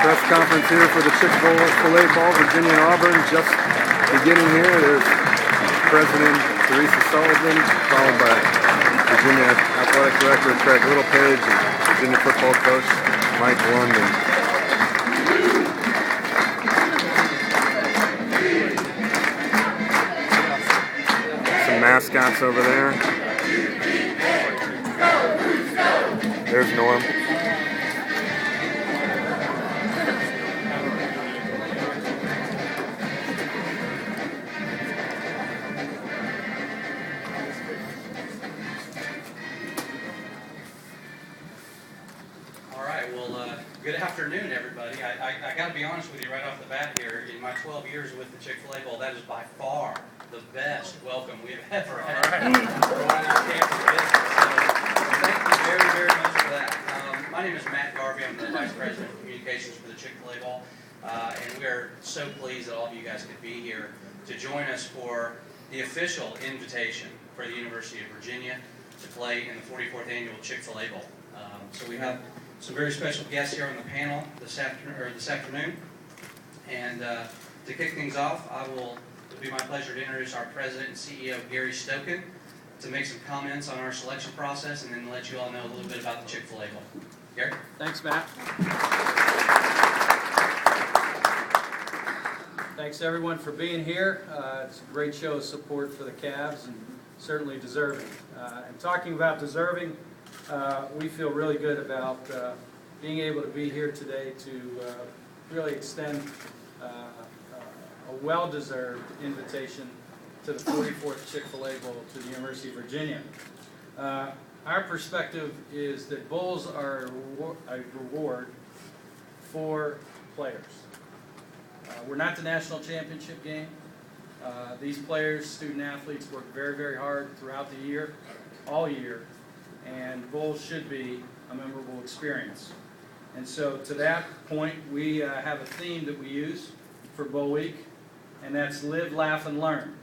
Press conference here for the Chick-Fil-A ball, Virginia and Auburn, just beginning here. There's President Teresa Sullivan, followed by Virginia Athletic Director Craig Littlepage and Virginia football coach Mike London. Some mascots over there. There's Norm. Good afternoon, everybody. I got to be honest with you right off the bat here. In my 12 years with the Chick-Fil-A Bowl, that is by far the best welcome we've ever had for one of our campus visits. So thank you very, very much for that. My name is Matt Garvey. I'm the Vice President of Communications for the Chick-Fil-A Bowl. And we are so pleased that all of you guys could be here to join us for the official invitation for the University of Virginia to play in the 44th Annual Chick-Fil-A Bowl. So we have some very special guests here on the panel this afternoon. And to kick things off, it'll be my pleasure to introduce our President and CEO, Gary Stokin, to make some comments on our selection process and then let you all know a little bit about the Chick-fil-A Bowl. Gary? Thanks, Matt. Thanks, everyone, for being here. It's a great show of support for the Cavs and certainly deserving. And talking about deserving, we feel really good about being able to be here today to really extend a well-deserved invitation to the 44th Chick-fil-A Bowl to the University of Virginia. Our perspective is that bowls are a reward for players. We're not the national championship game. These players, student athletes, work very, very hard throughout the year, all year. And bowls should be a memorable experience. And so to that point, we have a theme that we use for Bowl Week, and that's Live, Laugh, and Learn.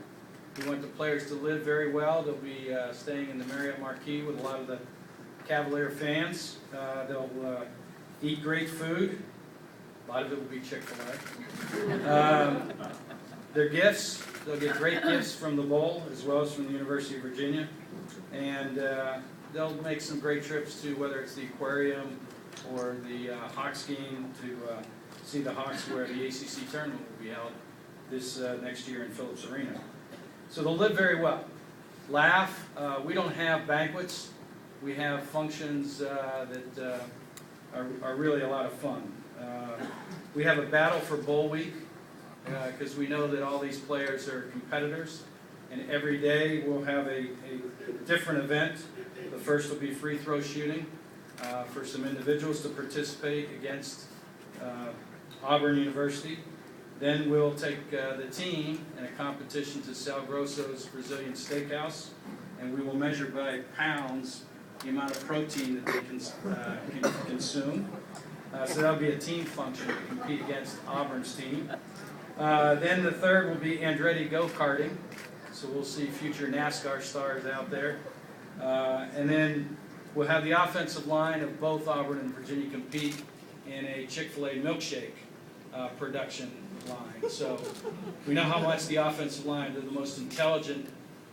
We want the players to live very well. They'll be staying in the Marriott Marquis with a lot of the Cavalier fans. They'll eat great food. A lot of it will be Chick-fil-A. Their gifts, they'll get great gifts from the bowl as well as from the University of Virginia. And they'll make some great trips to whether it's the aquarium or the Hawks game to see the Hawks where the ACC tournament will be held this next year in Phillips Arena. So they'll live very well. Laugh, we don't have banquets. We have functions that are really a lot of fun. We have a battle for Bowl Week because we know that all these players are competitors. And every day we'll have a different event. The first will be free throw shooting for some individuals to participate against Auburn University. Then we'll take the team in a competition to Sal Grosso's Brazilian Steakhouse, and we will measure by pounds the amount of protein that they can consume. So that'll be a team function to compete against Auburn's team. Then the third will be Andretti go-karting. So we'll see future NASCAR stars out there. And then we'll have the offensive line of both Auburn and Virginia compete in a Chick-fil-A milkshake production line. So we know how much the offensive line, they're the most intelligent,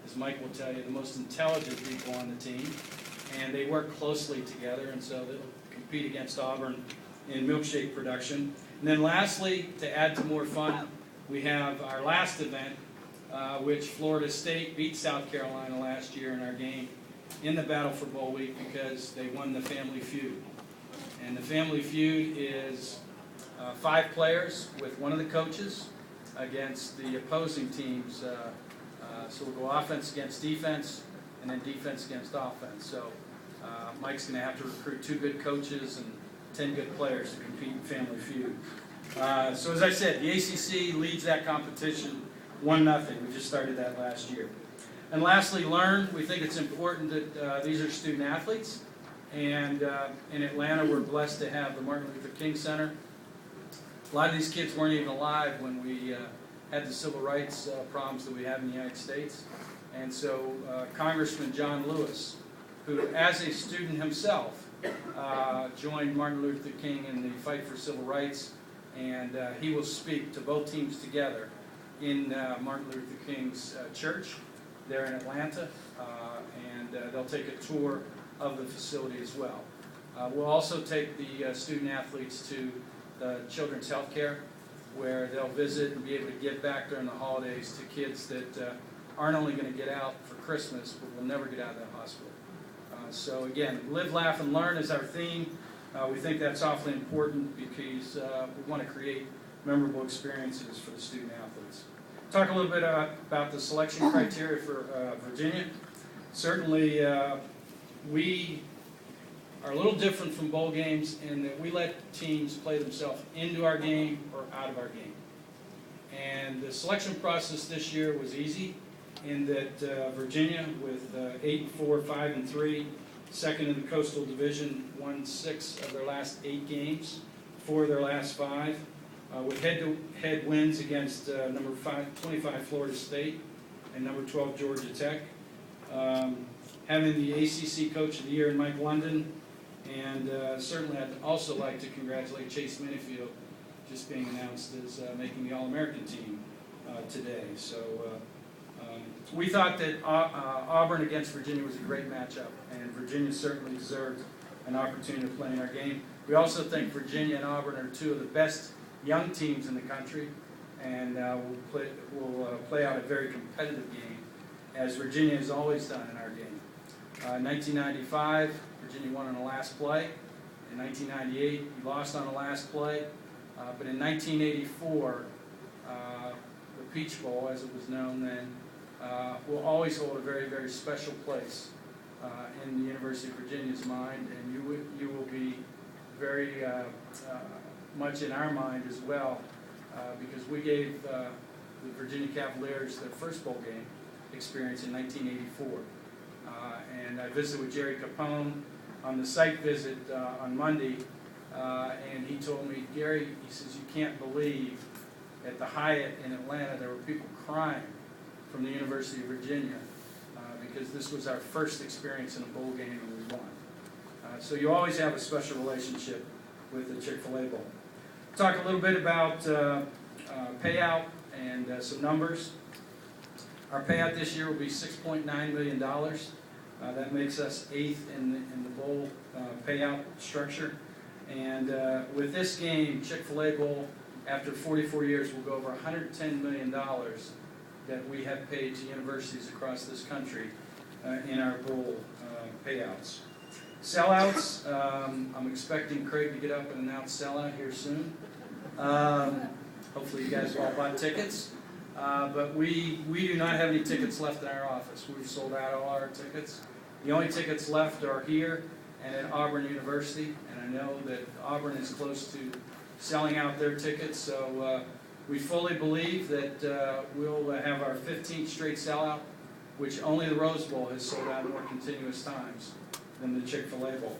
as Mike will tell you, the most intelligent people on the team. And they work closely together, and so they'll compete against Auburn in milkshake production. And then lastly, to add to more fun, we have our last event, which Florida State beat South Carolina last year in our game in the Battle for Bowl Week because they won the Family Feud. And the Family Feud is 5 players with one of the coaches against the opposing teams. So we'll go offense against defense and then defense against offense. So Mike's going to have to recruit 2 good coaches and 10 good players to compete in Family Feud. So as I said, the ACC leads that competition 1-0. We just started that last year. And lastly, learn. We think it's important that these are student athletes. And in Atlanta, we're blessed to have the Martin Luther King Center. A lot of these kids weren't even alive when we had the civil rights problems that we have in the United States. And so Congressman John Lewis, who as a student himself joined Martin Luther King in the fight for civil rights, and he will speak to both teams together in Martin Luther King's church there in Atlanta, and they'll take a tour of the facility as well. We'll also take the student athletes to the Children's Healthcare, where they'll visit and be able to give back during the holidays to kids that aren't only going to get out for Christmas, but will never get out of that hospital. So again, live, laugh, and learn is our theme. We think that's awfully important because we want to create memorable experiences for the student athletes. Talk a little bit about the selection criteria for Virginia. Certainly, we are a little different from bowl games in that we let teams play themselves into our game or out of our game. And the selection process this year was easy in that Virginia, with 8-4, 5-3, second in the Coastal Division, won 6 of their last 8 games, 4 of their last 5, with head-to-head wins against number 25 Florida State and number 12 Georgia Tech. Having the ACC Coach of the Year in Mike London, and certainly I'd also like to congratulate Chase Minifield, just being announced as making the All-American team today. So we thought that Auburn against Virginia was a great matchup, and Virginia certainly deserved an opportunity to play in our game. We also think Virginia and Auburn are 2 of the best young teams in the country, and we'll play out a very competitive game, as Virginia has always done in our game. 1995, Virginia won on the last play. In 1998, we lost on the last play. But in 1984, the Peach Bowl, as it was known then, will always hold a very, very special place in the University of Virginia's mind, and you will be very much in our mind as well, because we gave the Virginia Cavaliers their first bowl game experience in 1984. And I visited with Jerry Capone on the site visit on Monday, and he told me, Gary, he says, you can't believe at the Hyatt in Atlanta there were people crying from the University of Virginia because this was our first experience in a bowl game and we won. So you always have a special relationship with the Chick-Fil-A Bowl. Talk a little bit about payout and some numbers. Our payout this year will be $6.9 million. That makes us 8th in the bowl payout structure. And with this game, Chick-fil-A Bowl, after 44 years, will go over $110 million that we have paid to universities across this country in our bowl payouts. Sellouts, I'm expecting Craig to get up and announce sellout here soon. Hopefully you guys all bought tickets. But we do not have any tickets left in our office. We've sold out all our tickets. The only tickets left are here and at Auburn University, and I know that Auburn is close to selling out their tickets, so we fully believe that we'll have our 15th straight sellout, which only the Rose Bowl has sold out more continuous times than the Chick-fil-A Bowl.